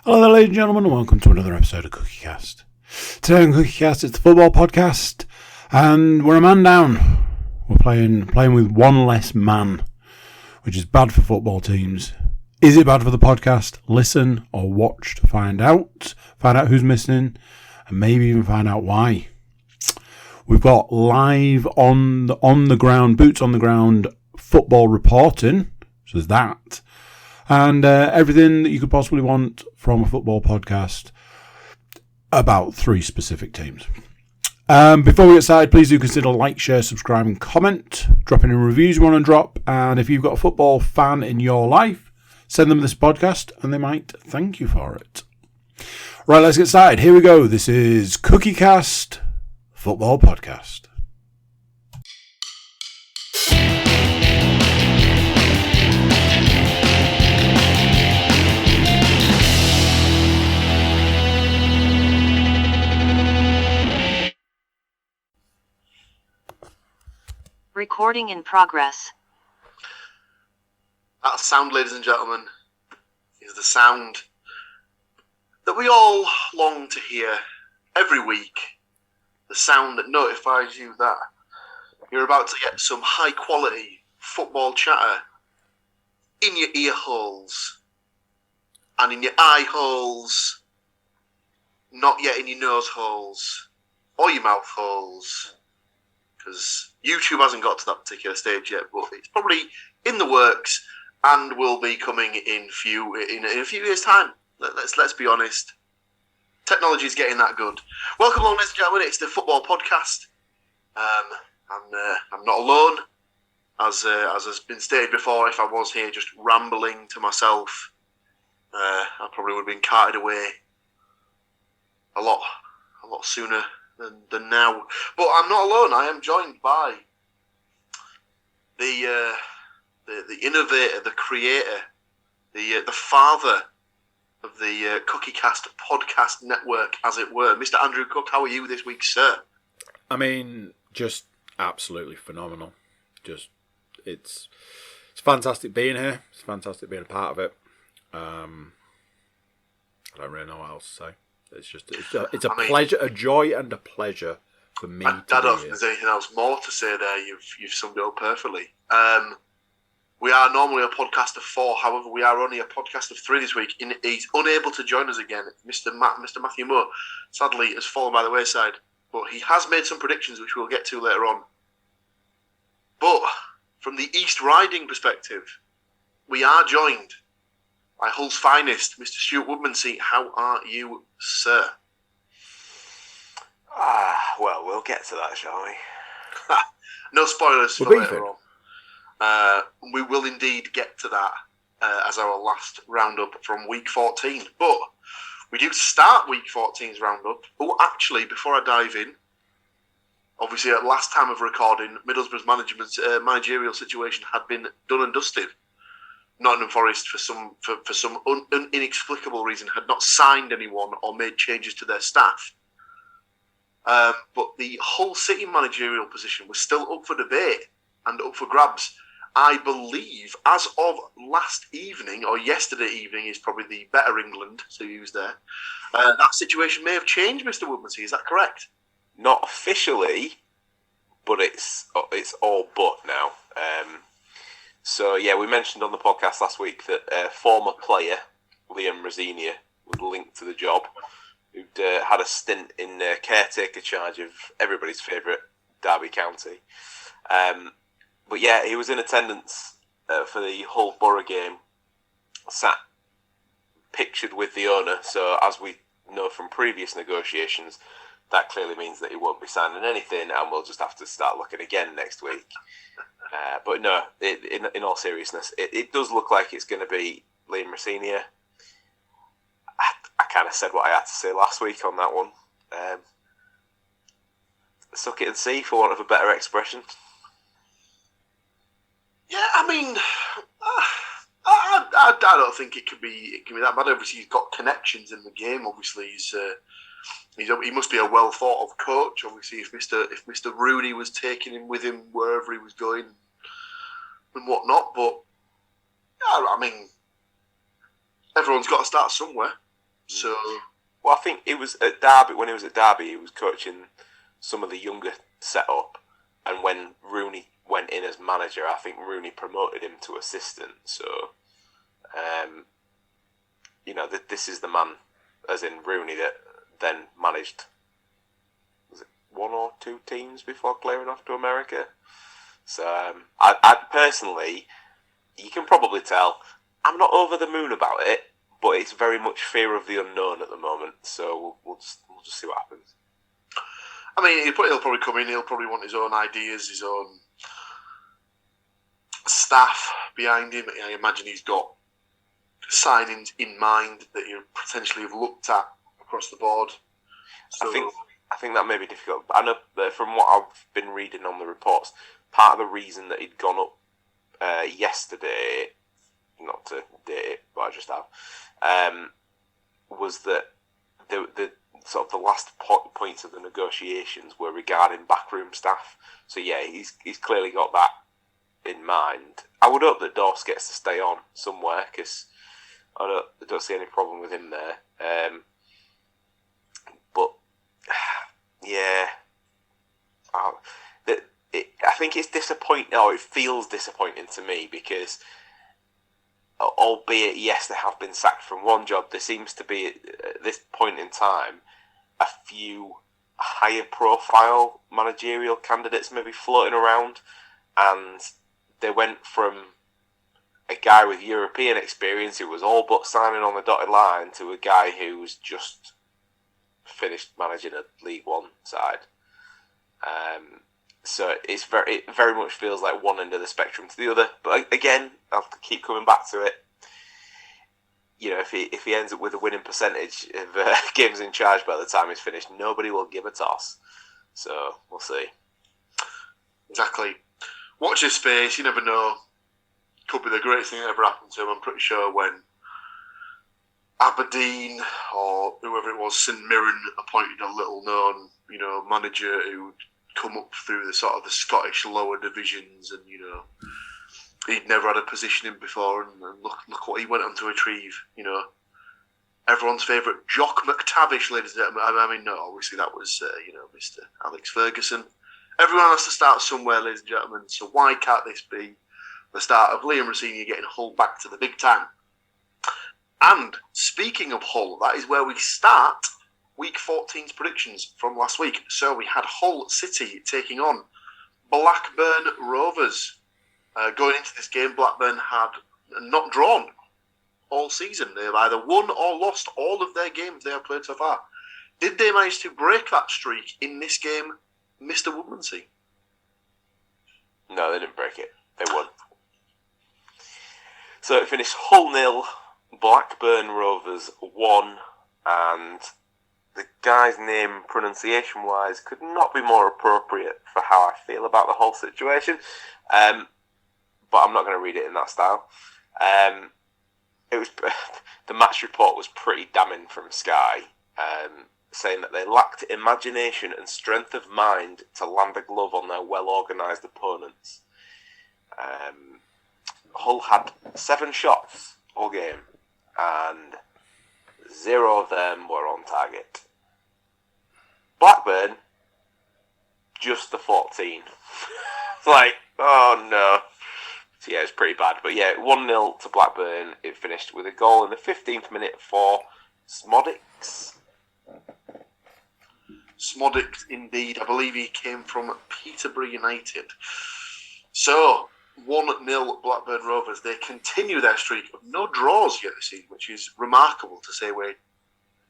Hello there, ladies and gentlemen, and welcome to another episode of CookieCast. Today on CookieCast, it's the football podcast, and we're a man down. We're playing with one less man, which is bad for football teams. Is it bad for the podcast? Listen or watch to find out who's missing, and maybe even find out why. We've got live on the ground, boots on the ground football reporting, so there's that. And everything that you could possibly want from a football podcast about three specific teams. Before we get started, please do consider like, share, subscribe and comment. Drop any reviews you want to drop. And if you've got a football fan in your life, send them this podcast and they might thank you for it. Right, let's get started. Here we go. This is CookieCast Football Podcast. Recording in progress. That sound, ladies and gentlemen, is the sound that we all long to hear every week. The sound that notifies you that you're about to get some high quality football chatter in your ear holes and in your eye holes, not yet in your nose holes or your mouth holes. Because YouTube hasn't got to that particular stage yet, but it's probably in the works and will be coming in a few years' time. Let's be honest. Technology is getting that good. Welcome along, ladies and gentlemen. It's the football podcast. I'm not alone, as has been stated before. If I was here just rambling to myself, I probably would have been carted away a lot sooner than now. But I'm not alone. I am joined by the innovator, the creator, the father of the CookieCast podcast network, as it were, Mr. Andrew Cook. How are you this week, sir? I mean, just absolutely phenomenal. It's fantastic being here. It's fantastic being a part of it. I don't really know what else to say. It's a pleasure, a joy, and a pleasure for me. I don't know if there's anything else more to say there. You've summed it up perfectly. We are normally a podcast of 4, however, we are only a podcast of 3 this week. He's unable to join us again. Mr. Matthew Moore, sadly, has fallen by the wayside, but he has made some predictions, which we'll get to later on. But from the East Riding perspective, we are joined by Hull's finest, Mr. Stuart Woodmansey. How are you, sir? Well, we'll get to that, shall we? No spoilers for later on. We will indeed get to that as our last roundup from Week 14. But we do start Week 14's roundup. Oh, actually, before I dive in, obviously at last time of recording, Middlesbrough's managerial situation had been done and dusted. Nottingham Forest, for some inexplicable reason, had not signed anyone or made changes to their staff. But the Hull City managerial position was still up for debate and up for grabs. I believe, as of last evening, or yesterday evening is probably the better England to use there, that situation may have changed, Mr. Woodmansey. Is that correct? Not officially, but it's all but now. So, yeah, we mentioned on the podcast last week that former player Liam Rosenior was linked to the job, who'd had a stint in caretaker charge of everybody's favourite Derby County. But, yeah, he was in attendance for the Hull Borough game, sat pictured with the owner. So, as we know from previous negotiations, that clearly means that he won't be signing anything and we'll just have to start looking again next week. But no, in all seriousness, it does look like it's going to be Liam Rosenior. I kind of said what I had to say last week on that one. Suck it and see, for want of a better expression. Yeah, I mean, I don't think it can be that bad. Obviously, he's got connections in the game. Obviously, he must be a well thought of coach. Obviously, if Mr. Rooney was taking him with him wherever he was going and whatnot, but yeah, I mean, everyone's got to start somewhere. So, well, I think it was at Derby. When he was at Derby, he was coaching some of the younger setup, and when Rooney went in as manager, I think Rooney promoted him to assistant. So, this is the man, as in Rooney, that then managed, was it 1 or 2 teams before clearing off to America? So, I personally, you can probably tell, I'm not over the moon about it, but it's very much fear of the unknown at the moment. So we'll just see what happens. I mean, he'll probably come in. He'll probably want his own ideas, his own staff behind him. I imagine he's got signings in mind that he'll potentially have looked at across the board. So, I think that may be difficult. I know that from what I've been reading on the reports, part of the reason that he'd gone up yesterday, not to date it, but I just have, was that the sort of the last points of the negotiations were regarding backroom staff. So yeah, he's clearly got that in mind. I would hope that Dorse gets to stay on somewhere, because I don't see any problem with him there. But yeah, I think it's disappointing, or it feels disappointing to me, because albeit, yes, they have been sacked from one job, there seems to be, at this point in time, a few higher profile managerial candidates maybe floating around, and they went from a guy with European experience who was all but signing on the dotted line to a guy who's just finished managing a League One side. So it very much feels like one end of the spectrum to the other. But again, I'll have to keep coming back to it. You know, if he ends up with a winning percentage of games in charge by the time he's finished, nobody will give a toss. So we'll see. Exactly. Watch his space. You never know. Could be the greatest thing that ever happened to him. I'm pretty sure when Aberdeen or whoever it was, St Mirren, appointed a little-known, manager who'd come up through the sort of the Scottish lower divisions, and he'd never had a position in before, and look what he went on to achieve. Everyone's favourite Jock McTavish, ladies and gentlemen. I mean, no, obviously that was Mr. Alex Ferguson. Everyone has to start somewhere, ladies and gentlemen. So why can't this be the start of Liam Rosenior getting Hull back to the big time? And speaking of Hull, that is where we start Week 14's predictions from last week. So we had Hull City taking on Blackburn Rovers. Going into this game, Blackburn had not drawn all season. They have either won or lost all of their games they have played so far. Did they manage to break that streak in this game, Mr. Woodmansey? No, they didn't break it. They won. So it finished Hull 0, Blackburn Rovers 1, and the guy's name, pronunciation-wise, could not be more appropriate for how I feel about the whole situation. But I'm not going to read it in that style. It was the match report was pretty damning from Sky, saying that they lacked imagination and strength of mind to land a glove on their well-organised opponents. Hull had 7 shots all game, and 0 of them were on target. Blackburn, just the 14. It's like, oh no. So yeah, it's pretty bad. But yeah, 1-0 to Blackburn. It finished with a goal in the 15th minute for Smodics. Smodics, indeed. I believe he came from Peterborough United. So, 1-0 Blackburn Rovers. They continue their streak of no draws yet this season, which is remarkable to say we're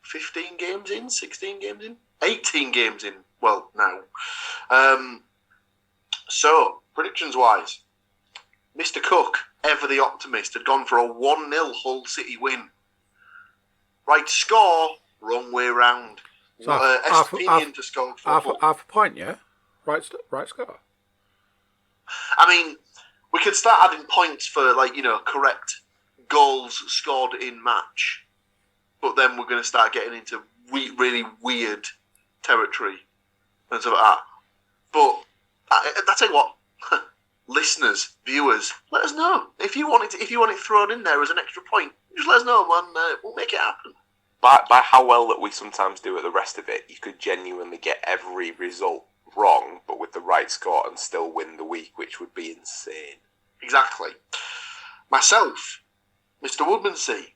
15 games in, 16 games in, 18 games in, well, now. So, predictions-wise, Mr. Cook, ever the optimist, had gone for a 1-0 Hull City win. Right score, wrong way round. So Estepinian to score for half a point, yeah? Right score. I mean, we could start adding points for, correct goals scored in match. But then we're going to start getting into really weird territory and stuff like that. But I tell you what, listeners, viewers, let us know if you want it thrown in there as an extra point. Just let us know, and we'll make it happen. by how well that we sometimes do at the rest of it, you could genuinely get every result wrong, but with the right score and still win the week, which would be insane. Exactly. Myself, Mr. Woodmansey,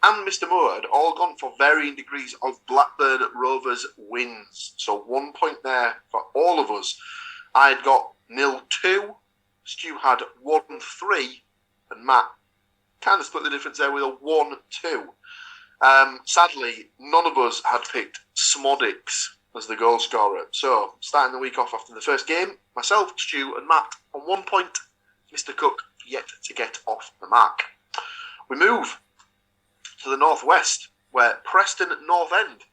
and Mr. Moore had all gone for varying degrees of Blackburn Rovers wins. So 1 point there for all of us. I had got 0-2, Stu had 1-3, and Matt kind of split the difference there with a 1-2. Sadly, none of us had picked Smodics as the goal scorer. So, starting the week off after the first game, myself, Stu, and Matt on 1 point. Mr. Cook yet to get off the mark. We move to the northwest, where Preston North End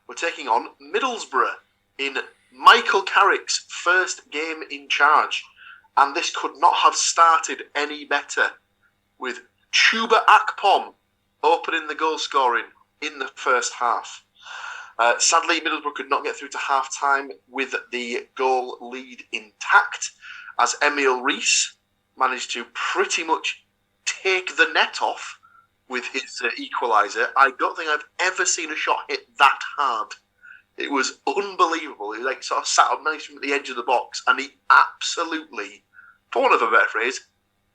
were taking on Middlesbrough in Michael Carrick's first game in charge. And this could not have started any better, with Chuba Akpom opening the goal scoring in the first half. Sadly, Middlesbrough could not get through to half-time with the goal lead intact, as Emil Rees managed to pretty much take the net off with his equaliser. I don't think I've ever seen a shot hit that hard. It was unbelievable. He sort of sat up nice from the edge of the box, and he absolutely, for want of a better phrase,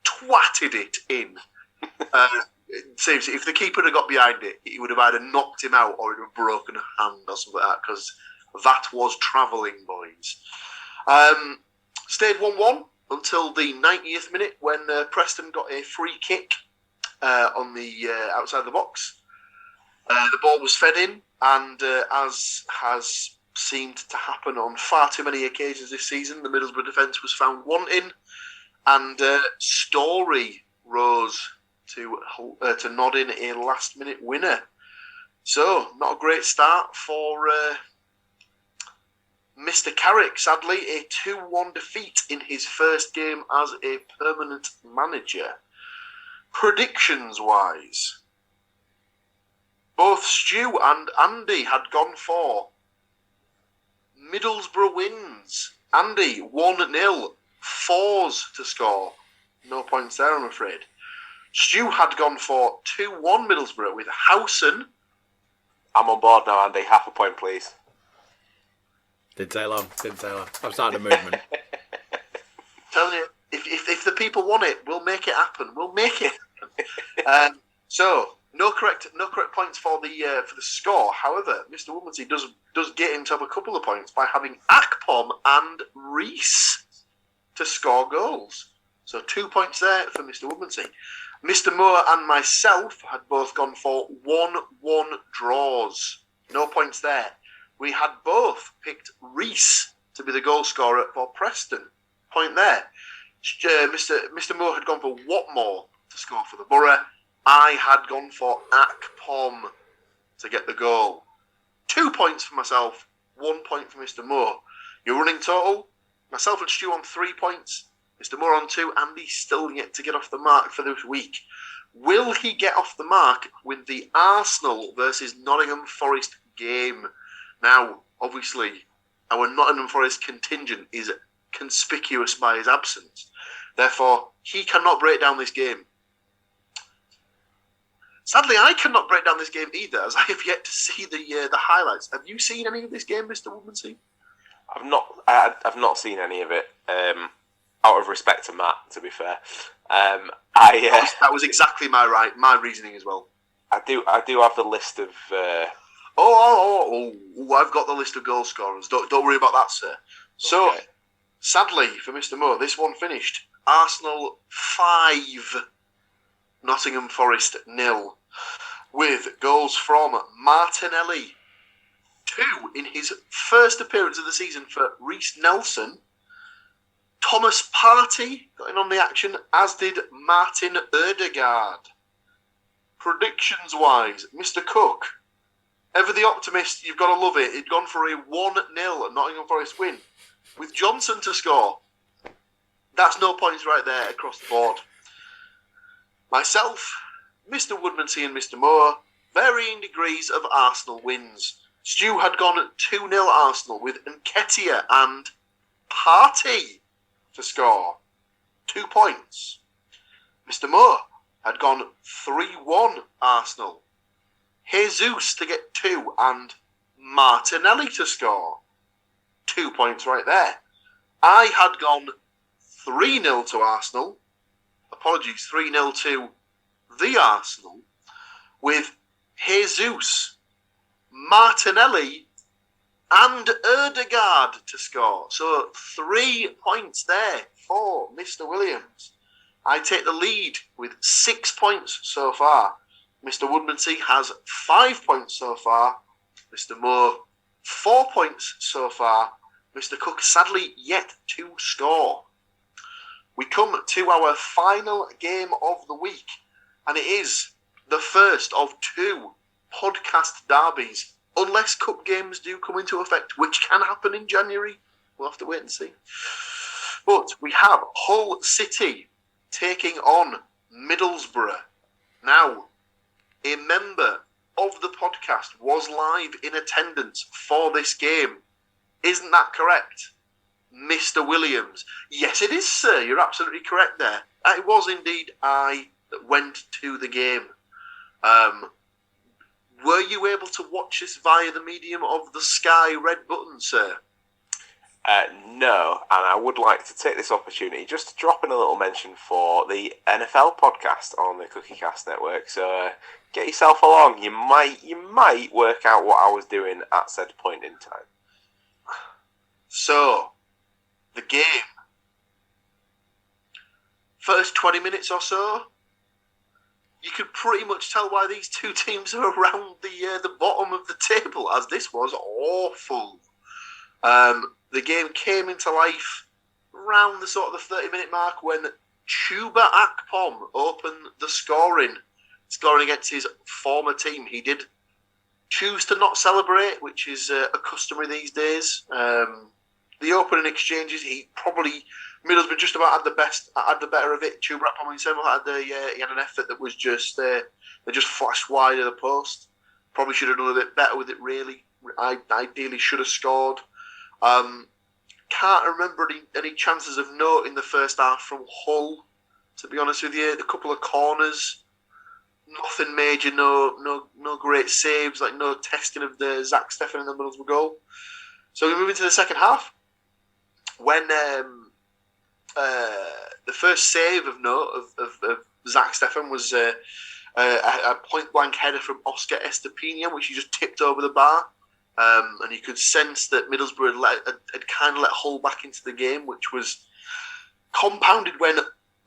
twatted it in. Seriously, if the keeper had got behind it, he would have either knocked him out or he'd have broken a hand or something like that, because that was travelling, boys. Stayed 1-1 until the 90th minute, when Preston got a free kick on the outside the box. The ball was fed in, and as has seemed to happen on far too many occasions this season, the Middlesbrough defence was found wanting, and Story rose to nod in a last-minute winner. So, not a great start for Mr. Carrick, sadly. A 2-1 defeat in his first game as a permanent manager. Predictions-wise, both Stu and Andy had gone for Middlesbrough wins. Andy, 1-0, 4s to score. No points there, I'm afraid. Stu had gone for 2-1 Middlesbrough with Howson. I'm on board now, Andy. Half a point, please. Didn't take long. I'm starting a movement. Telling you, if the people want it, we'll make it happen. We'll make it happen. So, no correct points for the score. However, Mr. Woodmansey does get himself a couple of points by having Akpom and Rees to score goals. So 2 points there for Mr. Woodmansey. Mr. Moore and myself had both gone for 1-1 draws. No points there. We had both picked Rees to be the goal scorer for Preston. Point there. Mr. Moore had gone for Watmore to score for the Borough. I had gone for Akpom to get the goal. 2 points for myself, 1 point for Mr. Moore. Your running total, myself and Stu on 3 points, Mr. Moore on 2, and he's still yet to get off the mark for this week. Will he get off the mark with the Arsenal versus Nottingham Forest game? Now, obviously, our Nottingham Forest contingent is conspicuous by his absence. Therefore, he cannot break down this game. Sadly, I cannot break down this game either, as I have yet to see the highlights. Have you seen any of this game, Mr. Woodmansey? I've not seen any of it. Out of respect to Matt, to be fair, that was exactly my reasoning as well. I do have the list of. I've got the list of goal scorers. Don't worry about that, sir. So, okay. Sadly for Mr. Moore, this one finished Arsenal 5, Nottingham Forest 0, with goals from Martinelli, 2 in his first appearance of the season for Reece Nelson. Thomas Partey got in on the action, as did Martin Ødegaard. Predictions-wise, Mr. Cook, ever the optimist, you've got to love it. He'd gone for a 1-0 Nottingham Forest win, with Johnson to score. That's no points right there across the board. Myself, Mr. Woodmansey and Mr. Moore, varying degrees of Arsenal wins. Stu had gone 2-0 Arsenal with Nketiah and Partey to score. 2 points. Mr. Moore had gone 3-1 Arsenal. Jesus to get 2 and Martinelli to score. 2 points right there. I had gone 3-0 to Arsenal. Apologies, 3-0 to the Arsenal. With Jesus, Martinelli and Ødegaard to score. So 3 points there for Mr. Williams. I take the lead with 6 points so far. Mr. Woodmansey has 5 points so far. Mr. Moore, 4 points so far. Mr. Cook, sadly, yet to score. We come to our final game of the week, and it is the first of 2 podcast derbies, unless cup games do come into effect, which can happen in January. We'll have to wait and see. But we have Hull City taking on Middlesbrough. Now, a member of the podcast was live in attendance for this game. Isn't that correct, Mr. Williams? Yes, it is, sir. You're absolutely correct there. It was indeed I that went to the game. Were you able to watch this via the medium of the Sky Red button, sir? No, and I would like to take this opportunity just to drop in a little mention for the NFL podcast on the CookieCast network. So get yourself along. You might work out what I was doing at said point in time. So, the game. First 20 minutes or so, you could pretty much tell why these 2 teams are around the bottom of the table, as this was awful. The game came into life around the sort of the 30-minute mark when Chuba Akpom opened the scoring against his former team. He did choose to not celebrate, which is a customary these days. The opening exchanges, Middlesbrough just about had the better of it. Chuba Akpom himself he had an effort that was just they just flashed wide of the post. Probably should have done a bit better with it. Really, I ideally should have scored. Can't remember any chances of note in the first half from Hull, to be honest with you. A couple of corners, nothing major, no great saves, like no testing of the Zach Steffen in the Middlesbrough goal. So we move into the second half when the first save of note of Zach Steffen was a point blank header from Oscar Estepina, which he just tipped over the bar. And you could sense that Middlesbrough had kind of let Hull back into the game, which was compounded when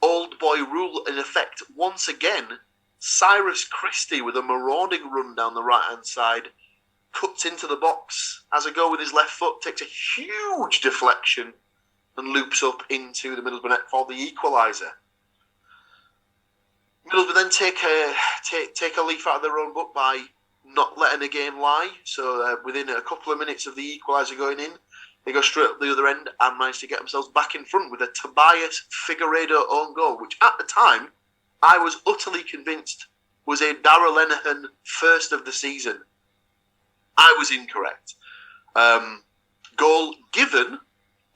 old boy rule in effect once again. Cyrus Christie with a marauding run down the right-hand side, cuts into the box, has a go with his left foot, takes a huge deflection and loops up into the Middlesbrough net for the equaliser. Middlesbrough then take a leaf out of their own book by not letting the game lie. So within a couple of minutes of the equaliser going in, they go straight up the other end and manage to get themselves back in front with a Tobias Figueiredo own goal, which at the time I was utterly convinced was a Darragh Lenihan first of the season. I was incorrect. Goal given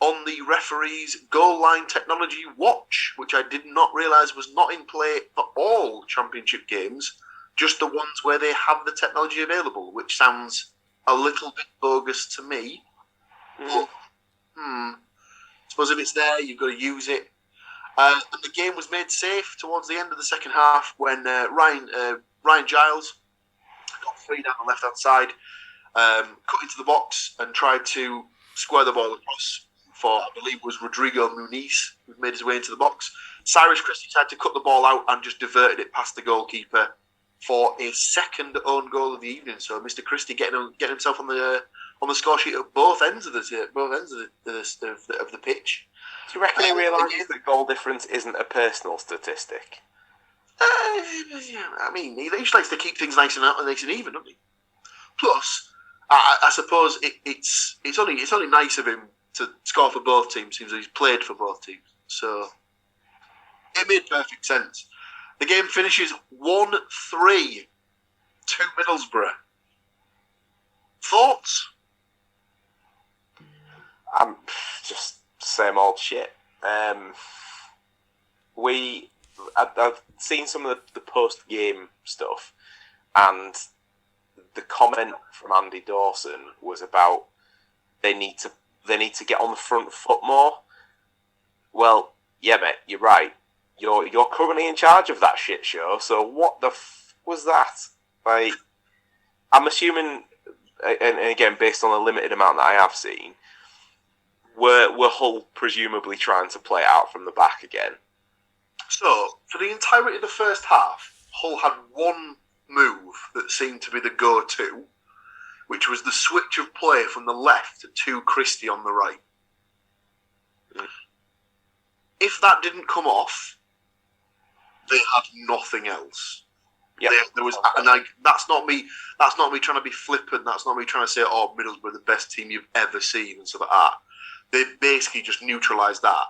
on the referee's goal line technology watch, which I did not realise was not in play for all championship games, just the ones where they have the technology available, which sounds a little bit bogus to me. But, suppose if it's there, you've got to use it. And the game was made safe towards the end of the second half when Ryan Giles got free down the left-hand side, cut into the box and tried to square the ball across for, I believe, was Rodrigo Muniz, who made his way into the box. Cyrus Christie tried to cut the ball out and just diverted it past the goalkeeper for a second own goal of the evening. So Mr. Christie getting himself on the score sheet at both ends of the pitch. Do you reckon he realises that goal difference isn't a personal statistic? I mean, he just likes to keep things nice and even, doesn't he? Plus, I suppose it's only nice of him to score for both teams, since he's played for both teams. So it made perfect sense. The game finishes 1-3 to Middlesbrough. Thoughts? Just same old shit. I've seen some of the post-game stuff, and the comment from Andy Dawson was about they need to get on the front foot more. Well, yeah, mate, you're right. You're currently in charge of that shit show. So what the was that? Like, I'm assuming, and again, based on the limited amount that I have seen, were Hull presumably trying to play it out from the back again? So, for the entirety of the first half, Hull had one move that seemed to be the go-to, which was the switch of play from the left to Christie on the right. If that didn't come off, they had nothing else. Yeah, there was, and that's not me. That's not me trying to be flippant. That's not me trying to say, "Oh, Middlesbrough are the best team you've ever seen," and stuff like that. They basically just neutralised that.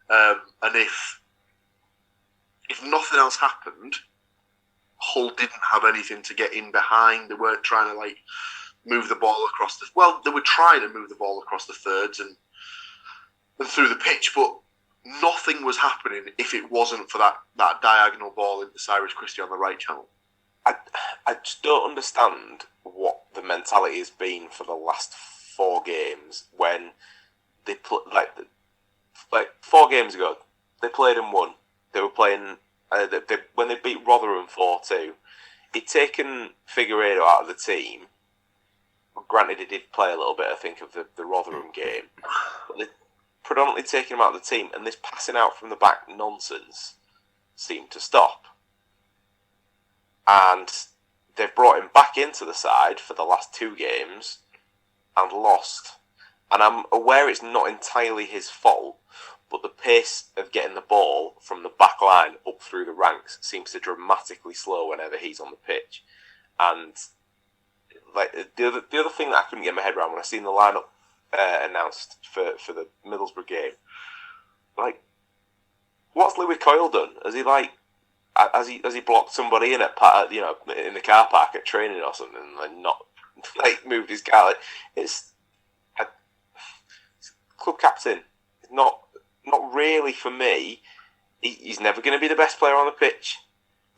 And if nothing else happened, Hull didn't have anything to get in behind. They weren't trying to move the ball across the. Well, they were trying to move the ball across the thirds and through the pitch, but nothing was happening if it wasn't for that diagonal ball into Cyrus Christie on the right channel. I just don't understand what the mentality has been for the last 4 games when they put like 4 games ago they played and won. They were playing when they beat Rotherham 4-2. He'd taken Figueiredo out of the team. Granted, he did play a little bit, I think, of the Rotherham game, but they predominantly taking him out of the team, and this passing out from the back nonsense seemed to stop. And they've brought him back into the side for the last 2 games and lost. And I'm aware it's not entirely his fault, but the pace of getting the ball from the back line up through the ranks seems to dramatically slow whenever he's on the pitch. And the other thing that I couldn't get my head around when I seen the lineup announced for the Middlesbrough game, what's Louis Coyle done? Has he blocked somebody in in the car park at training or something, and not moved his car? It's club captain. Not really for me. He's never going to be the best player on the pitch,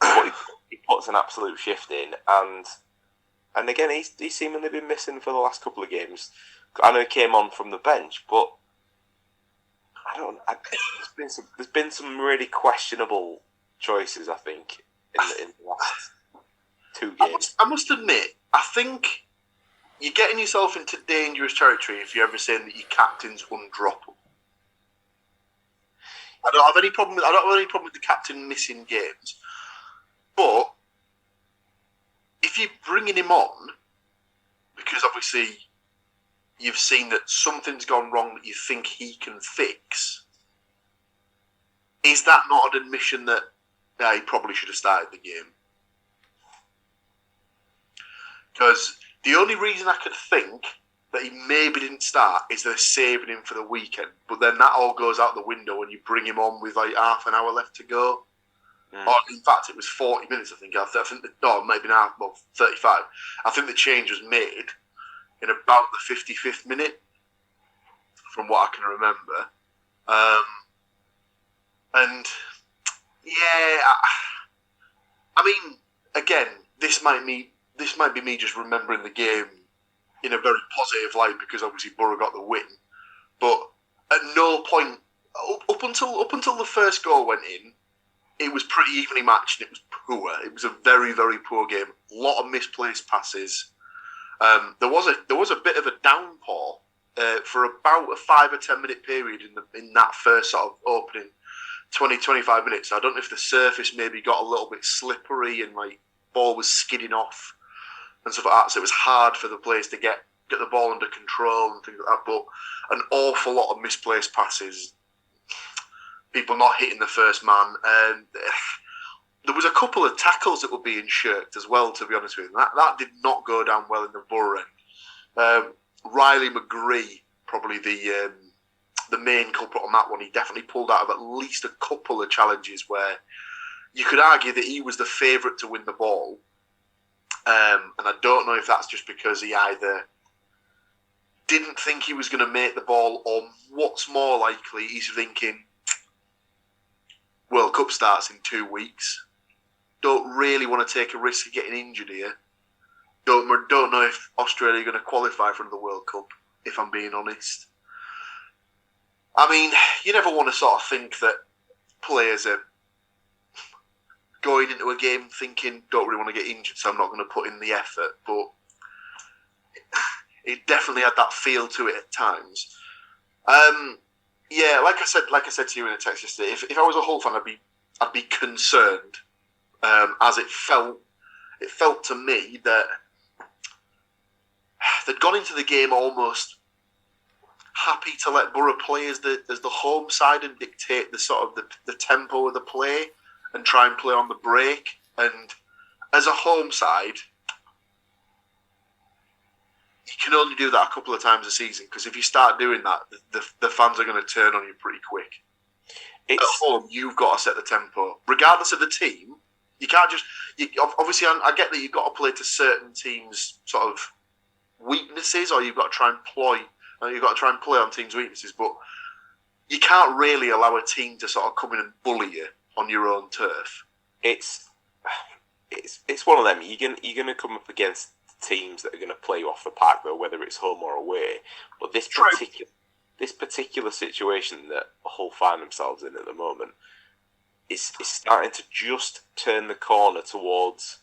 but he puts an absolute shift in, and again he's seemingly been missing for the last couple of games. I know he came on from the bench, but there's been some really questionable choices, I think, in the last 2 games. I must admit, I think you're getting yourself into dangerous territory if you're ever saying that your captain's undroppable. I don't have any problem with the captain missing games, but if you're bringing him on because obviously you've seen that something's gone wrong that you think he can fix, is that not an admission that he probably should have started the game? Because the only reason I could think that he maybe didn't start is they're saving him for the weekend, but then that all goes out the window when you bring him on with half an hour left to go. Or in fact, it was 40 minutes. I think maybe now, 35. I think the change was made in about the 55th minute, from what I can remember. And yeah, I mean, again, this might be me just remembering the game in a very positive light because obviously Borough got the win. But at no point up until the first goal went in, it was pretty evenly matched and it was poor. It was a very, very poor game. A lot of misplaced passes. There was a bit of a downpour for about a 5 or 10 minute period in that first sort of opening 20-25 minutes. I don't know if the surface maybe got a little bit slippery and ball was skidding off and stuff like that. So it was hard for the players to get the ball under control and things like that. But an awful lot of misplaced passes. People not hitting the first man. There was a couple of tackles that were being shirked as well, to be honest with you. That did not go down well in the Borough end. Riley McGree, probably the main culprit on that one. He definitely pulled out of at least a couple of challenges where you could argue that he was the favourite to win the ball. And I don't know if that's just because he either didn't think he was going to make the ball, or what's more likely, he's thinking, World Cup starts in 2 weeks. Don't really want to take a risk of getting injured here. Don't know if Australia are going to qualify for the World Cup, if I'm being honest. I mean, you never want to sort of think that players are going into a game thinking, don't really want to get injured, so I'm not going to put in the effort. But it definitely had that feel to it at times. Yeah, like I said to you in a text yesterday, if I was a Hull fan, I'd be concerned, as it felt to me that they'd gone into the game almost happy to let Borough play as the home side and dictate the sort of the tempo of the play and try and play on the break. And as a home side, you can only do that a couple of times a season, because if you start doing that, the fans are going to turn on you pretty quick. At home, you've got to set the tempo. Regardless of the team, you can't just... obviously, I get that you've got to play to certain teams' sort of weaknesses, or you've got to try and play on teams' weaknesses, but you can't really allow a team to sort of come in and bully you on your own turf. It's one of them. You're going to come up against teams that are going to play you off the park, though, whether it's home or away. But this particular situation that Hull find themselves in at the moment is starting to just turn the corner towards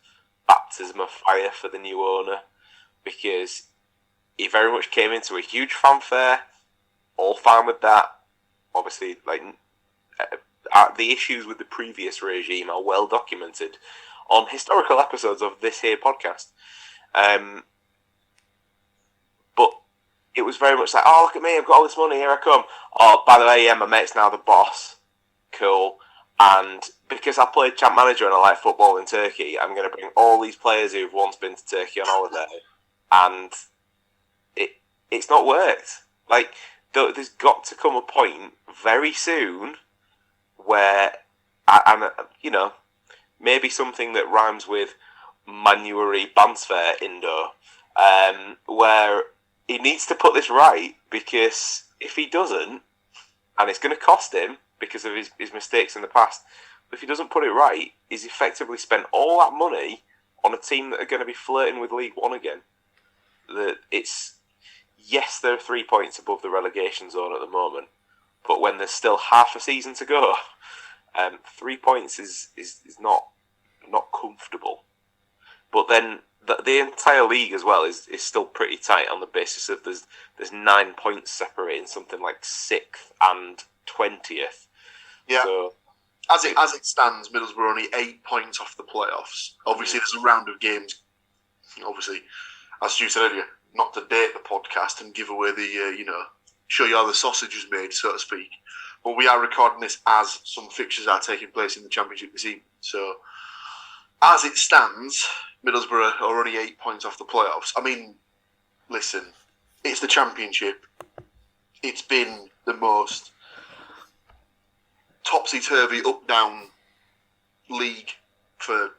baptism of fire for the new owner, because he very much came into a huge fanfare, all fine with that. Obviously, the issues with the previous regime are well documented on historical episodes of this here podcast. But it was very much like, oh, look at me, I've got all this money, here I come. Oh, by the way, yeah, my mate's now the boss. Cool. And because I played champ manager and I like football in Turkey, I'm going to bring all these players who've once been to Turkey on holiday. And it's not worked. Like, there's got to come a point very soon where, and you know, maybe something that rhymes with Manuary Bansfair Indo, where he needs to put this right, because if he doesn't, and it's going to cost him because of his mistakes in the past, but if he doesn't put it right, he's effectively spent all that money on a team that are going to be flirting with League One again. Yes, they're 3 points above the relegation zone at the moment, but when there's still half a season to go, 3 points is not comfortable. But then the entire league as well is still pretty tight on the basis of there's 9 points separating something like 6th and 20th. Yeah. So, as it stands, Middlesbrough are only 8 points off the playoffs. Obviously, there's a round of games. Obviously, as Stu said earlier, not to date the podcast and give away the show you how the sausage is made, so to speak. But we are recording this as some fixtures are taking place in the Championship this evening. So, as it stands, Middlesbrough are only 8 points off the playoffs. I mean, listen, it's the Championship. It's been the most topsy-turvy, up-down league for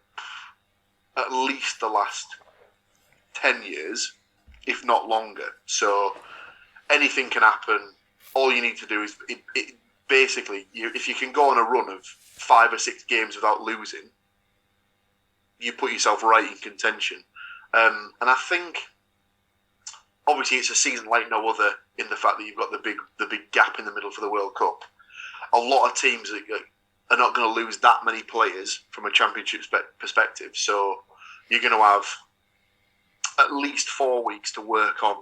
at least the last 10 years, if not longer. So anything can happen. All you need to do is, basically, if you can go on a run of 5 or 6 games without losing, you put yourself right in contention. And I think, obviously, it's a season like no other in the fact that you've got the big gap in the middle for the World Cup. A lot of teams are not going to lose that many players from a Championship perspective. So you're going to have at least 4 weeks to work on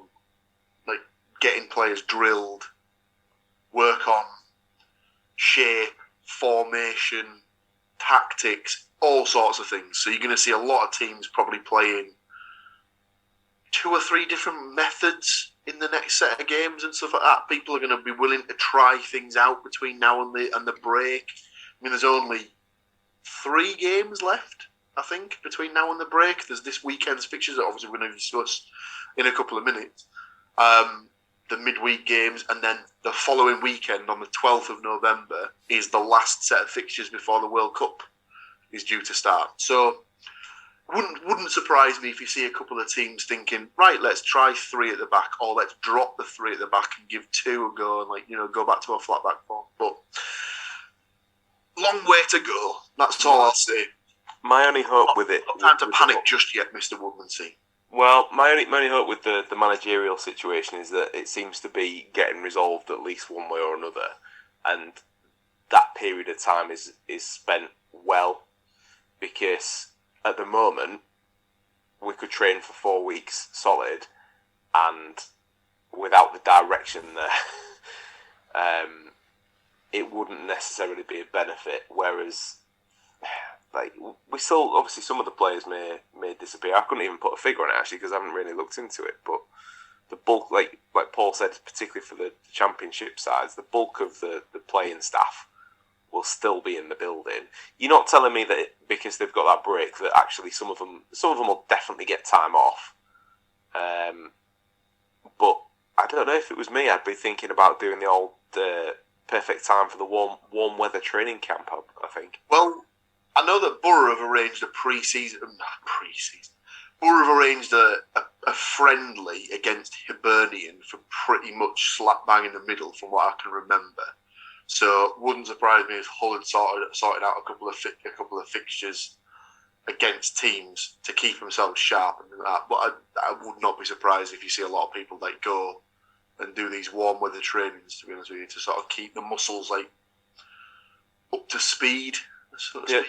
getting players drilled, work on shape, formation, tactics, all sorts of things. So you're going to see a lot of teams probably playing 2 or 3 different methods in the next set of games and stuff like that. People are going to be willing to try things out between now and the break. I mean, there's only 3 games left, I think, between now and the break. There's this weekend's fixtures that obviously we're going to discuss in a couple of minutes. The midweek games, and then the following weekend on the 12th of November is the last set of fixtures before the World Cup is due to start. So wouldn't surprise me if you see a couple of teams thinking, right, let's try 3 at the back, or let's drop the 3 at the back and give 2 a go, and go back to a flat back form. But long way to go. That's all I'll say. My only hope with it, not time to panic just yet, Mr. Woodmansey. Well, my only hope with the managerial situation is that it seems to be getting resolved at least one way or another, and that period of time is spent well, because at the moment we could train for 4 weeks solid, and without the direction there, it wouldn't necessarily be a benefit. Whereas, like, we still, obviously some of the players may disappear. I couldn't even put a figure on it actually because I haven't really looked into it. But the bulk, like Paul said, particularly for the championship sides, the bulk of the playing staff will still be in the building. You're not telling me that because they've got that break that actually some of them will definitely get time off. But I don't know, if it was me, I'd be thinking about doing the old perfect time for the warm weather training camp, I think. Well, I know that Borough have arranged a Borough have arranged a friendly against Hibernian for pretty much slap bang in the middle, from what I can remember. So wouldn't surprise me if Hull had sorted out a couple of fixtures against teams to keep themselves sharp and that. But I would not be surprised if you see a lot of people that go and do these warm weather trainings, to be honest with you, to sort of keep the muscles like up to speed. Yeah.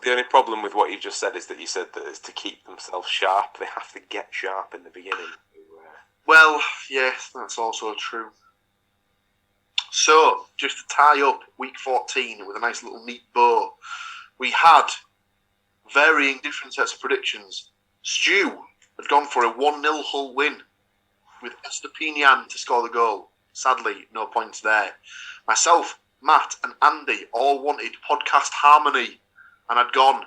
The only problem with what you just said is that you said that it's to keep themselves sharp. They have to get sharp in the beginning. Well, yes, that's also true. So, just to tie up week 14 with a nice little neat bow, we had varying different sets of predictions. Stu had gone for a 1-0 Hull win with Estepinian to score the goal. Sadly, no points there. Myself, Matt and Andy all wanted podcast harmony and had gone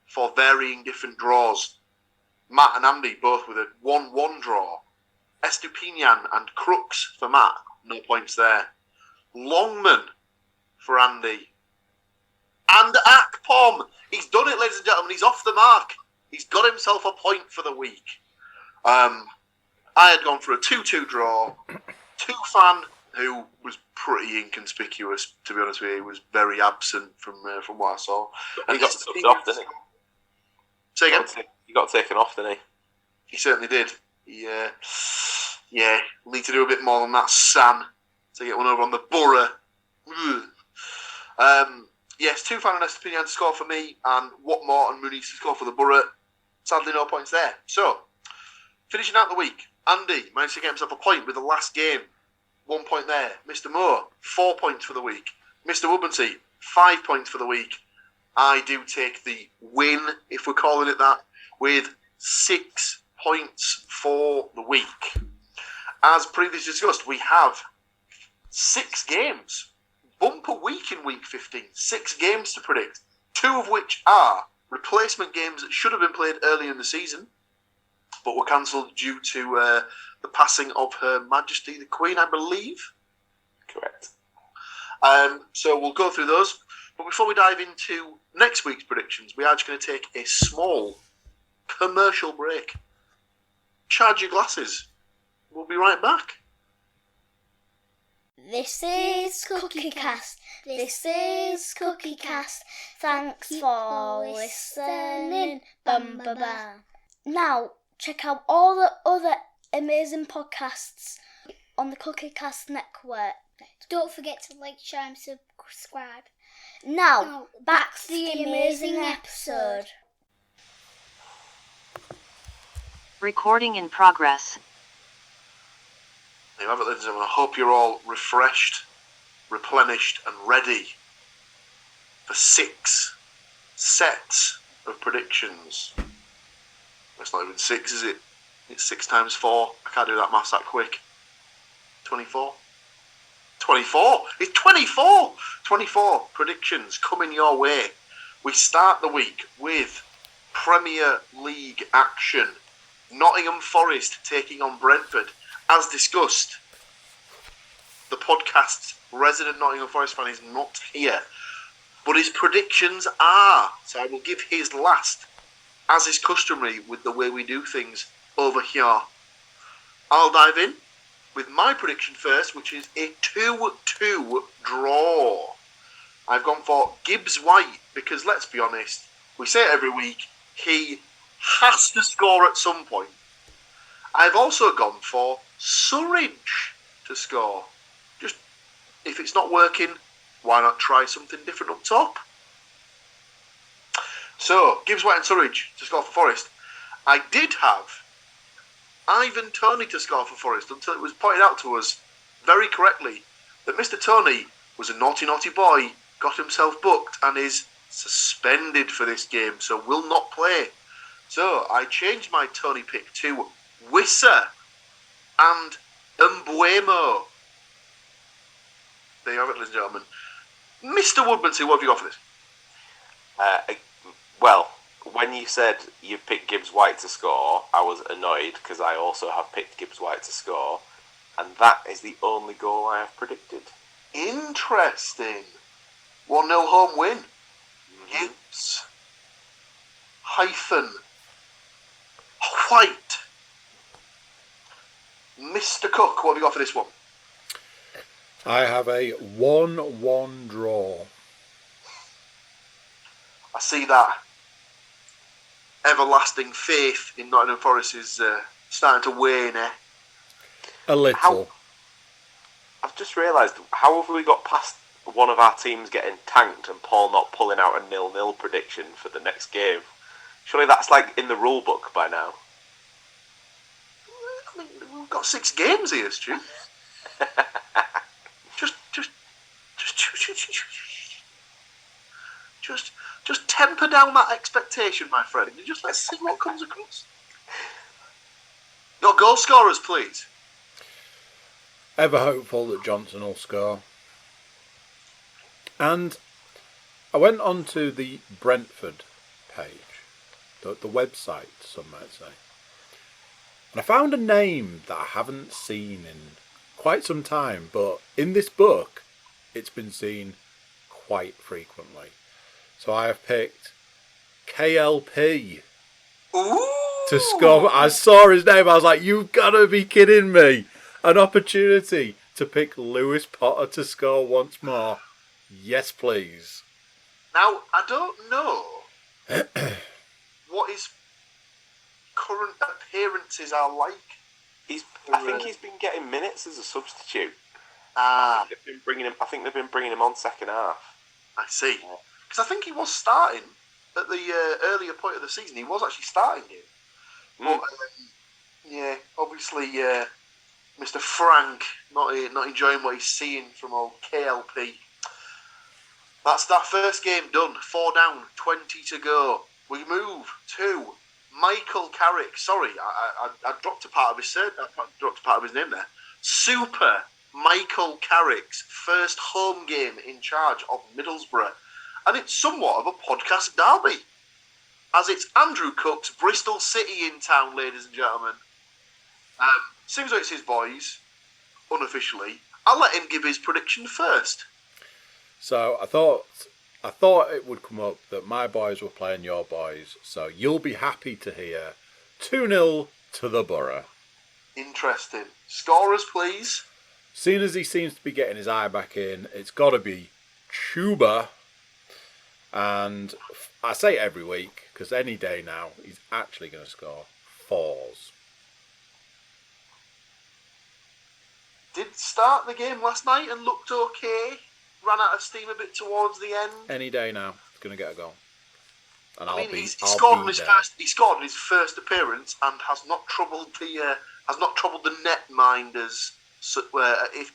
for varying different draws. Matt and Andy both with a 1-1 draw. Estepinian and Crooks for Matt, no points there. Longman for Andy. And Akpom. He's done it, ladies and gentlemen. He's off the mark. He's got himself a point for the week. I had gone for a 2-2 draw. Tufan, who was pretty inconspicuous, to be honest with you. He was very absent from what I saw. And he got subbed off, didn't he? Say again? He got taken off, didn't he? He certainly did. Yeah, need to do a bit more than that, San, to get one over on the Borough. Yes, Tufan and Estepinian to score for me, and Watmore and Mooney to score for the Borough. Sadly, no points there. So, finishing out the week, Andy managed to get himself a point with the last game. 1 point there. Mr. Moore, 4 points for the week. Mr. Woodmansey, 5 points for the week. I do take the win, if we're calling it that, with 6 points for the week. As previously discussed, we have 6 games. Bumper week in week 15. 6 games to predict. 2 of which are replacement games that should have been played earlier in the season, but were cancelled due to the passing of Her Majesty the Queen, I believe. Correct. So we'll go through those. But before we dive into next week's predictions, we are just going to take a small commercial break. Charge your glasses. We'll be right back. This is CookieCast. This is CookieCast. Thanks for listening. Bum ba ba. Now, check out all the other amazing podcasts on the CookieCast network. Don't forget to like, share and subscribe. Now, back to the amazing episode. Recording in progress. There you have it, ladies and gentlemen. I hope you're all refreshed, replenished, and ready for 6 sets of predictions. It's not even 6, is it? It's 6 times 4. I can't do that maths that quick. 24? 24! It's 24! 24 predictions coming your way. We start the week with Premier League action. Nottingham Forest taking on Brentford. As discussed, the podcast's resident Nottingham Forest fan is not here, but his predictions are. So I will give his last, as is customary with the way we do things over here. I'll dive in with my prediction first, which is a 2-2 draw. I've gone for Gibbs White because, let's be honest, we say it every week, he has to score at some point. I've also gone for Surridge to score. Just, if it's not working, why not try something different up top? So, Gibbs White and Surridge to score for Forest. I did have Ivan Toney to score for Forest until it was pointed out to us very correctly that Mr. Toney was a naughty, naughty boy, got himself booked and is suspended for this game, so will not play. So I changed my Toney pick to Wissa and Mbuemo. There you have it, ladies and gentlemen. Mr. Woodmansey, what have you got for this? Well, when you said you picked Gibbs White to score, I was annoyed because I also have picked Gibbs White to score, and that is the only goal I have predicted. Interesting. 1-0 home win. Gibbs hyphen White. Mr. Cook, what have you got for this one? I have a 1-1 draw. I see that everlasting faith in Nottingham Forest is starting to wane, eh? A little. I've just realised, how have we got past one of our teams getting tanked and Paul not pulling out a 0-0 prediction for the next game? Surely that's like in the rule book by now. I mean, we've got 6 games here, Stu. Just temper down that expectation, my friend. And just let's see what comes across. Your goal scorers, please. Ever hopeful that Johnson will score. And I went on to the Brentford page, the website, some might say. And I found a name that I haven't seen in quite some time, but in this book, it's been seen quite frequently. So I have picked KLP to score. I saw his name, I was like, you've got to be kidding me. An opportunity to pick Lewis Potter to score once more. Yes, please. Now, I don't know what his current appearances are like. I think he's been getting minutes as a substitute. I think they've been bringing him on second half. I see. Because I think he was starting at the earlier point of the season. He was actually starting it. But, obviously, Mr. Frank not enjoying what he's seeing from old KLP. That's that first game done. 4 down, 20 to go. We move to Michael Carrick. Sorry, I dropped a part of his name there. Super Michael Carrick's first home game in charge of Middlesbrough. And it's somewhat of a podcast derby, as it's Andrew Cook's Bristol City in town, ladies and gentlemen. Seems like it's his boys, unofficially. I'll let him give his prediction first. So I thought it would come up that my boys were playing your boys, so you'll be happy to hear 2-0 to the Borough. Interesting. Scorers, please. Seeing as he seems to be getting his eye back in, it's got to be Chuba. And I say every week, because any day now, he's actually going to score 4s. Did start the game last night and looked okay. Ran out of steam a bit towards the end. Any day now, he's going to get a goal. And he scored on his first appearance and has not troubled the netminders,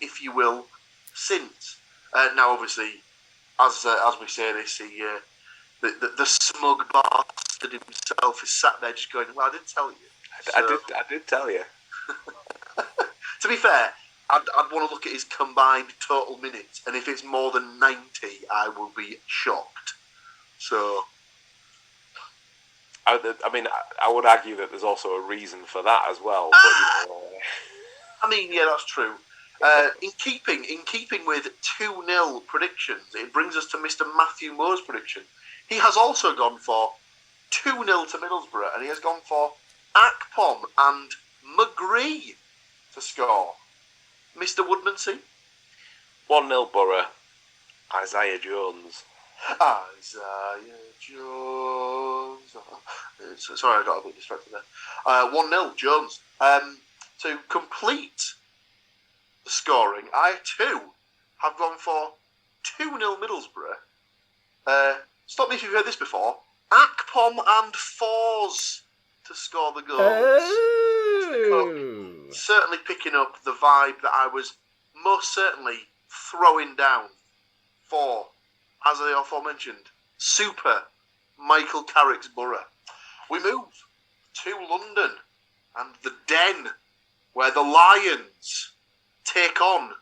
if you will, since. Now, obviously, as we say this, the smug bastard himself is sat there just going, "Well, I did tell you." I did tell you. To be fair, I'd want to look at his combined total minutes, and if it's more than 90, I will be shocked. So, I would argue that there's also a reason for that as well. But, I mean, yeah, that's true. In keeping with 2-0 predictions, it brings us to Mr. Matthew Moore's prediction. He has also gone for 2-0 to Middlesbrough, and he has gone for Akpom and McGree to score. Mr. Woodmansey? 1-0 Borough. Isaiah Jones. Isaiah Jones. Sorry, I got a bit distracted there. 1-0, Jones. To complete the scoring, I too have gone for 2-0 Middlesbrough. Stop me if you've heard this before. Akpom and Fours to score the goals. Oh. Certainly picking up the vibe that I was most certainly throwing down for, as I aforementioned, Super Michael Carrick's Borough. We move to London and the Den, where the Lions take on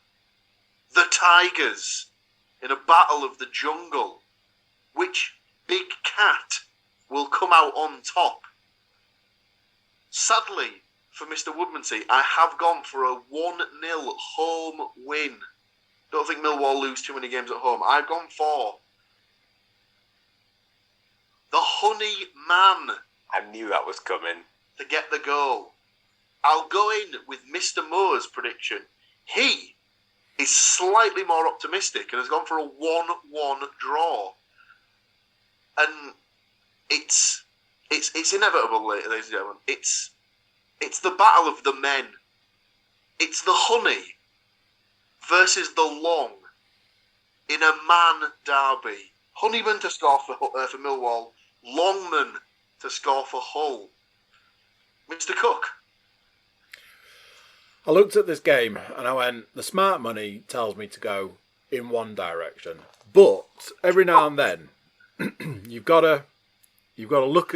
the Tigers in a battle of the jungle. Which big cat will come out on top? Sadly, for Mr. Woodmansey, I have gone for a 1-0 home win. Don't think Millwall lose too many games at home. I've gone for the Honey Man I knew that was coming. to get the goal. I'll go in with Mr. Moore's prediction. He is slightly more optimistic and has gone for a 1-1 draw. And it's inevitable, ladies and gentlemen. It's the battle of the men. It's the Honey versus the Long in a man derby. Honeyman to score for Millwall. Longman to score for Hull. Mr. Cook. I looked at this game and I went, the smart money tells me to go in one direction, but every now and then you've got to look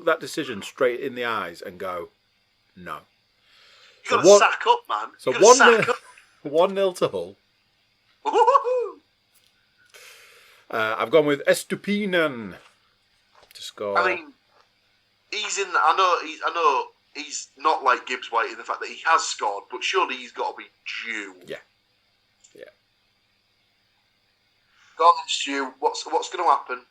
that decision straight in the eyes and go, no. You got to sack up, man. So 1-0 to Hull. Woo-hoo-hoo. I've gone with Estupinan to score. I mean, I know he's not like Gibbs White in the fact that he has scored, but surely he's got to be due. Yeah. Go on then, Stu. What's going to happen?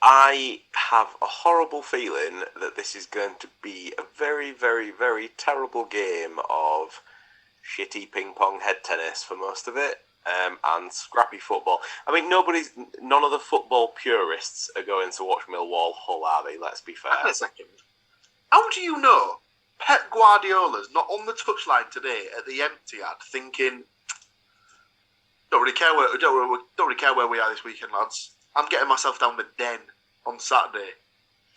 I have a horrible feeling that this is going to be a very, very, very terrible game of shitty ping-pong head tennis for most of it, and scrappy football. I mean, none of the football purists are going to watch Millwall Hull, are they? Let's be fair. Hang on a second. How do you know Pep Guardiola's not on the touchline today at the Etihad thinking, don't really care where we are this weekend, lads. I'm getting myself down the Den on Saturday.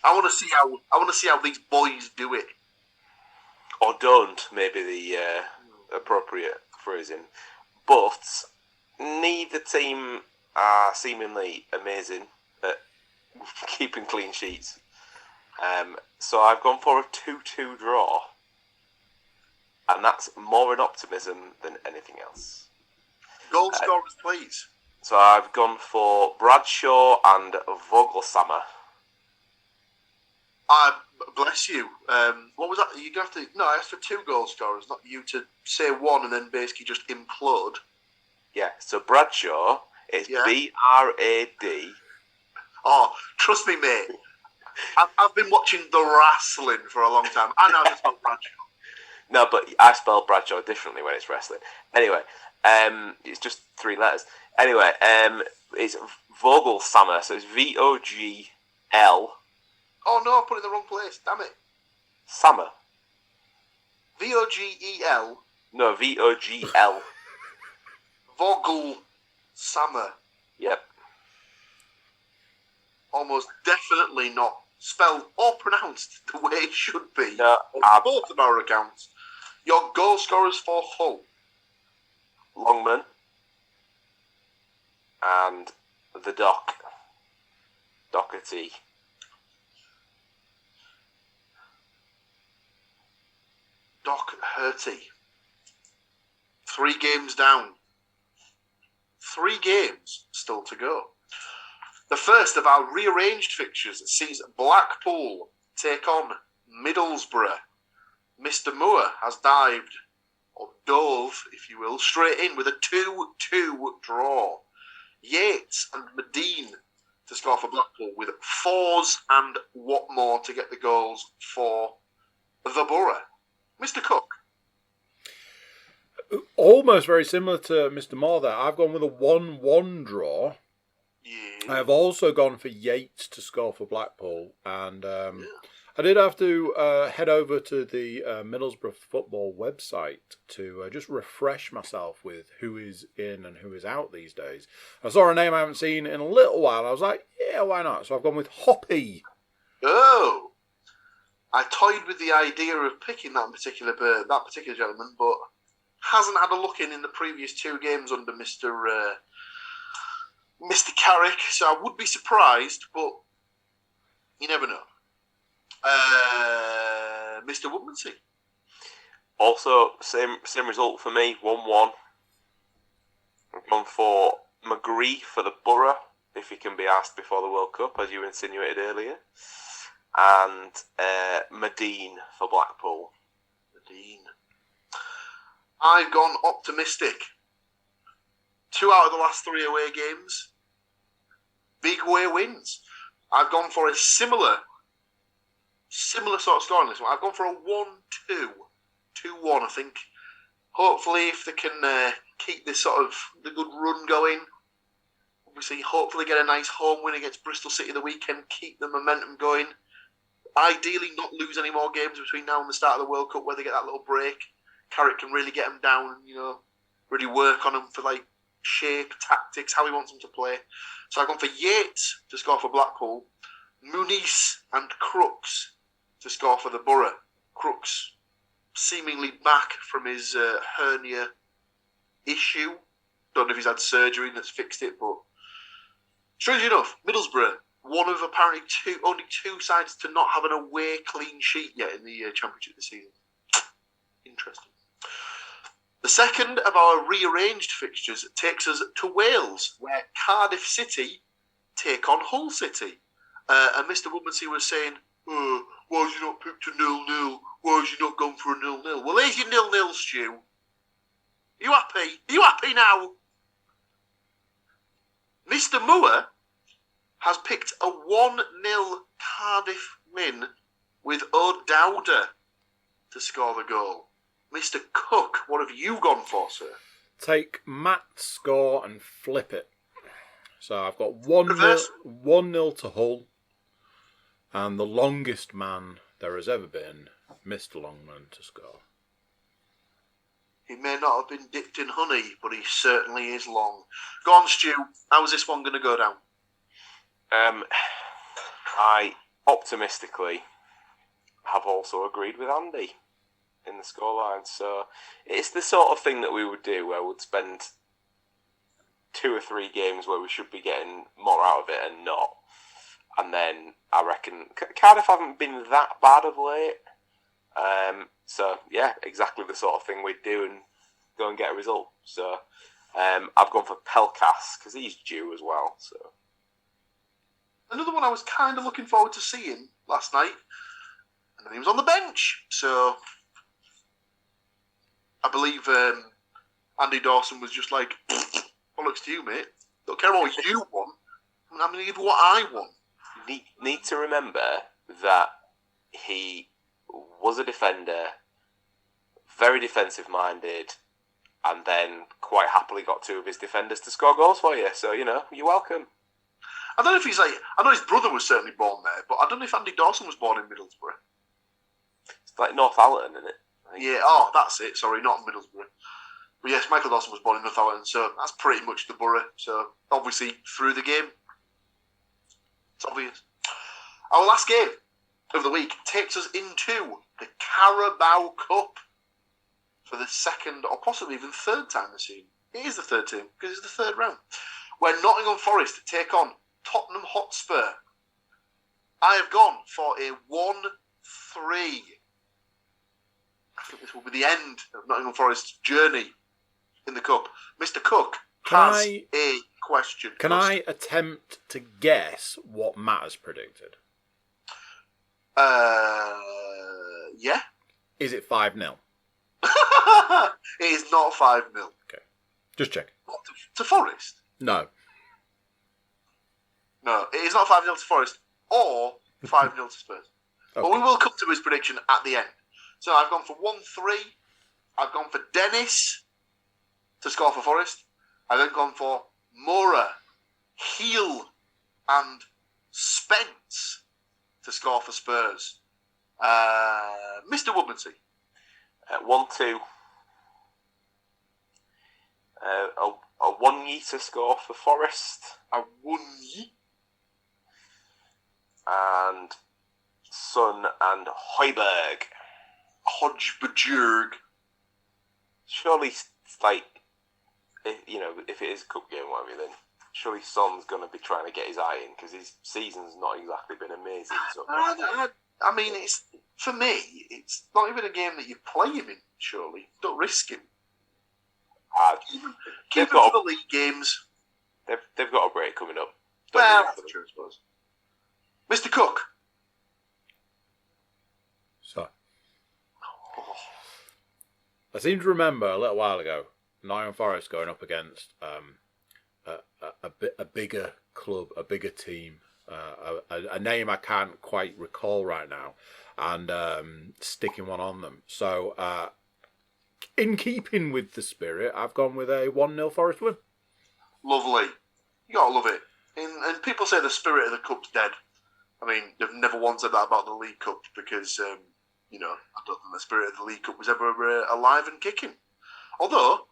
I want to see how these boys do it. Or don't, maybe the appropriate phrasing. But neither team are seemingly amazing at keeping clean sheets. So I've gone for a 2-2 draw. And that's more an optimism than anything else. Goal scorers, please. So I've gone for Bradshaw and Vogelsammer. Bless you. What was that? You have to. No, I asked for 2 goal scorers, not you to say one and then basically just implode. Yeah. So Bradshaw is B-R-A-D. Oh, trust me, mate. I've been watching the wrestling for a long time. I know how to spell Bradshaw. No, but I spell Bradshaw differently when it's wrestling. Anyway, it's just 3 letters. Anyway, it's Vogelsammer, so it's V-O-G-L. Oh no, I put it in the wrong place. Damn it. Sammer. V-O-G-E-L. No, V-O-G-L. Vogelsammer. Yep. Almost definitely not spelled or pronounced the way it should be. No, on both of our accounts. Your goal scorers for Hull. Longman. And the Doherty. Doherty. 3 games down. 3 games still to go. The first of our rearranged fixtures sees Blackpool take on Middlesbrough. Mr. Moore has dived, or dove, if you will, straight in with a 2-2 draw. Yates and Medine to score for Blackpool with Fours and Watmore to get the goals for the Borough. Mr. Cook. almost very similar to Mr. Moore there. I've gone with a 1-1 draw. Yeah. I have also gone for Yates to score for Blackpool, and I did have to head over to the Middlesbrough football website to just refresh myself with who is in and who is out these days. I saw a name I haven't seen in a little while. I was like, yeah, why not? So I've gone with Hoppy. Oh, I toyed with the idea of picking that particular gentleman, but hasn't had a look in the previous 2 games under Mr. Carrick, so I would be surprised, but you never know. Mr. Woodmansey. Also, same result for me, 1-1. I've gone for McGree for the Borough, if he can be asked before the World Cup, as you insinuated earlier. And Medine for Blackpool. Medine. I've gone optimistic. 2 out of the last 3 away games, big away wins. I've gone for a similar sort of score on this one. I've gone for a 1-2, 2-1. I think. Hopefully, if they can keep this sort of the good run going, obviously, hopefully get a nice home win against Bristol City the weekend, keep the momentum going. Ideally, not lose any more games between now and the start of the World Cup, where they get that little break. Carrick can really get them down and really work on them for like shape, tactics, how he wants them to play. So I've gone for Yates to score for Blackpool, Muniz and Crooks to score for the Borough. Crooks seemingly back from his hernia issue. Don't know if he's had surgery that's fixed it, but strangely enough, Middlesbrough, one of apparently only two sides to not have an away clean sheet yet in the Championship this season. Interesting. The second of our rearranged fixtures takes us to Wales, where Cardiff City take on Hull City. And Mr. Woodmansey was saying, why have you not picked a 0-0? Why have you not gone for a 0-0? Well, here's your 0-0, Stu. Are you happy? Are you happy now? Mr. Moore has picked a 1-0 Cardiff win with O'Dowda to score the goal. Mr. Cook, what have you gone for, sir? Take Matt's score and flip it. So I've got 1-0 to Hull, and the longest man there has ever been, Mr. Longman, to score. He may not have been dipped in honey, but he certainly is long. Go on, Stu. How's this one going to go down? I optimistically have also agreed with Andy in the scoreline. So it's the sort of thing that we would do where we'd spend 2 or 3 games where we should be getting more out of it and not. And then I reckon Cardiff haven't been that bad of late. So yeah, exactly the sort of thing we'd do and go and get a result. So I've gone for Pelkas because he's due as well. So another one I was kind of looking forward to seeing last night, and then he was on the bench. So I believe Andy Dawson was just like, bollocks to you, mate. Don't care what you want. I'm going to give you what I want. Need to remember that he was a defender, very defensive-minded, and then quite happily got 2 of his defenders to score goals for you. So, you're welcome. I don't know if he's like... I know his brother was certainly born there, but I don't know if Andy Dawson was born in Middlesbrough. It's like Northallerton, isn't it? Yeah, that's it. Sorry, not Middlesbrough. But yes, Michael Dawson was born in Northallerton, so that's pretty much the borough. So, obviously, through the game, it's obvious. Our last game of the week takes us into the Carabao Cup for the second or possibly even third time this season. It is the third team because it's the third round, where Nottingham Forest take on Tottenham Hotspur. I have gone for a 1-3. I think this will be the end of Nottingham Forest's journey in the Cup. Mr. Cook has a question. Can I attempt to guess what Matt has predicted? Yeah. Is it 5-0? It is not 5-0. Okay. Just check. What, to Forest? No. No, it is not 5-0 to Forest or 5-0 to Spurs. Okay. But we will come to his prediction at the end. So I've gone for 1-3. I've gone for Dennis to score for Forest. I've then gone for Mora, Heel, and Spence to score for Spurs. Mr. Woodmansey. 1-2. A Wonyi to score for Forest. A Wonyi. And Son and Højbjerg. Hodgebjerg. Surely, like, if it is a cup game, whatever, then surely Son's going to be trying to get his eye in because his season's not exactly been amazing. So I mean, it's for me, it's not even a game that you play him in, surely. Don't risk him. Keep him for the league games. They've got a break coming up. Well, that's true, I suppose. Mr. Cook. So, I seem to remember a little while ago, Nottingham Forest going up against a bigger club, a bigger team, a name I can't quite recall right now, and sticking one on them. So, in keeping with the spirit, I've gone with a 1-0 Forest win. Lovely. You gotta love it. And people say the spirit of the cup's dead. I mean, they've never once said that about the League Cup because, I don't think the spirit of the League Cup was ever alive and kicking. Although,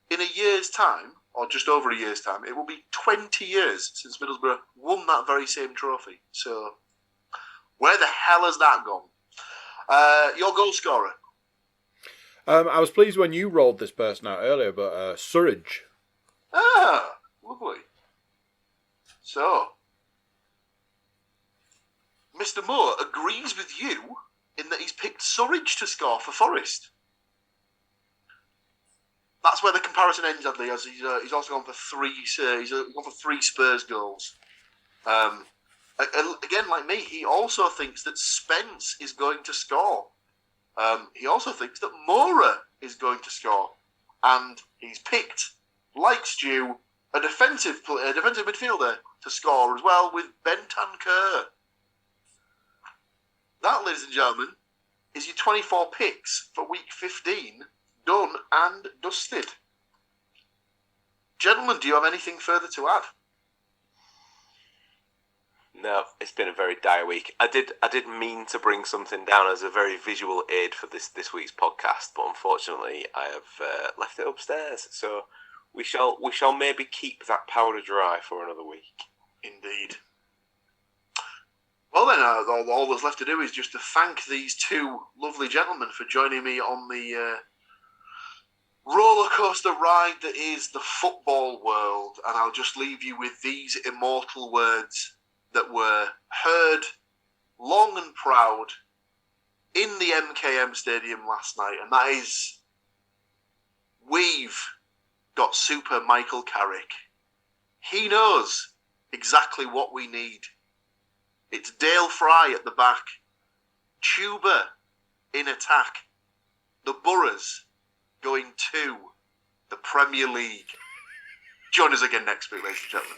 in a year's time, or just over a year's time, it will be 20 years since Middlesbrough won that very same trophy. So, where the hell has that gone? Your goal scorer? I was pleased when you rolled this person out earlier, but Surridge. Ah, lovely. So, Mr. Moore agrees with you in that he's picked Surridge to score for Forest. That's where the comparison ends, Adley, as he's also gone for three. He's gone for 3 Spurs goals. Again, like me, he also thinks that Spence is going to score. He also thinks that Mora is going to score, and he's picked, like Stu, a defensive midfielder to score as well with Bentancur. That, ladies and gentlemen, is your 24 picks for week 15, done and dusted. Gentlemen, do you have anything further to add? No, it's been a very dire week. I did mean to bring something down as a very visual aid for this week's podcast, but unfortunately I have left it upstairs. So we shall maybe keep that powder dry for another week. Indeed. Well then, all that's left to do is just to thank these 2 lovely gentlemen for joining me on the roller coaster ride that is the football world, and I'll just leave you with these immortal words that were heard long and proud in the MKM Stadium last night, and that is, we've got Super Michael Carrick. He knows exactly what we need. It's Dale Fry at the back, Tuba in attack, the Boroughs going to the Premier League. Join us again next week, ladies and gentlemen.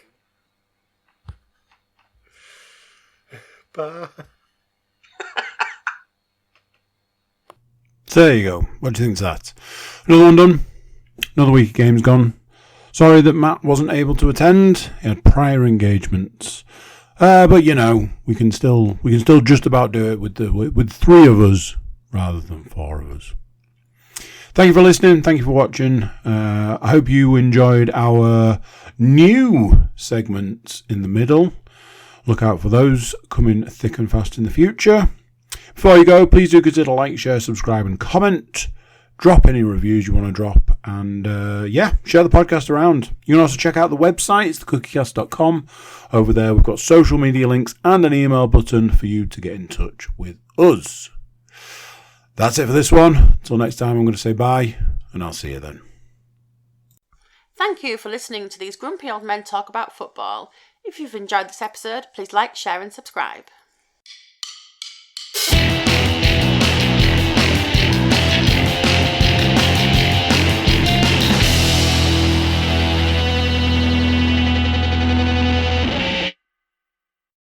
Bye. So there you go. What do you think of that? Another one done. Another week of games gone. Sorry that Matt wasn't able to attend. He had prior engagements. But we can still just about do it with 3 of us rather than 4 of us. Thank you for listening. Thank you for watching. I hope you enjoyed our new segments in the middle. Look out for those coming thick and fast in the future. Before you go, please do consider like, share, subscribe and comment. Drop any reviews you want to drop. And share the podcast around. You can also check out the website. It's thecookiecast.com. Over there we've got social media links and an email button for you to get in touch with us. That's it for this one. Until next time, I'm going to say bye, and I'll see you then. Thank you for listening to these grumpy old men talk about football. If you've enjoyed this episode, please like, share and subscribe.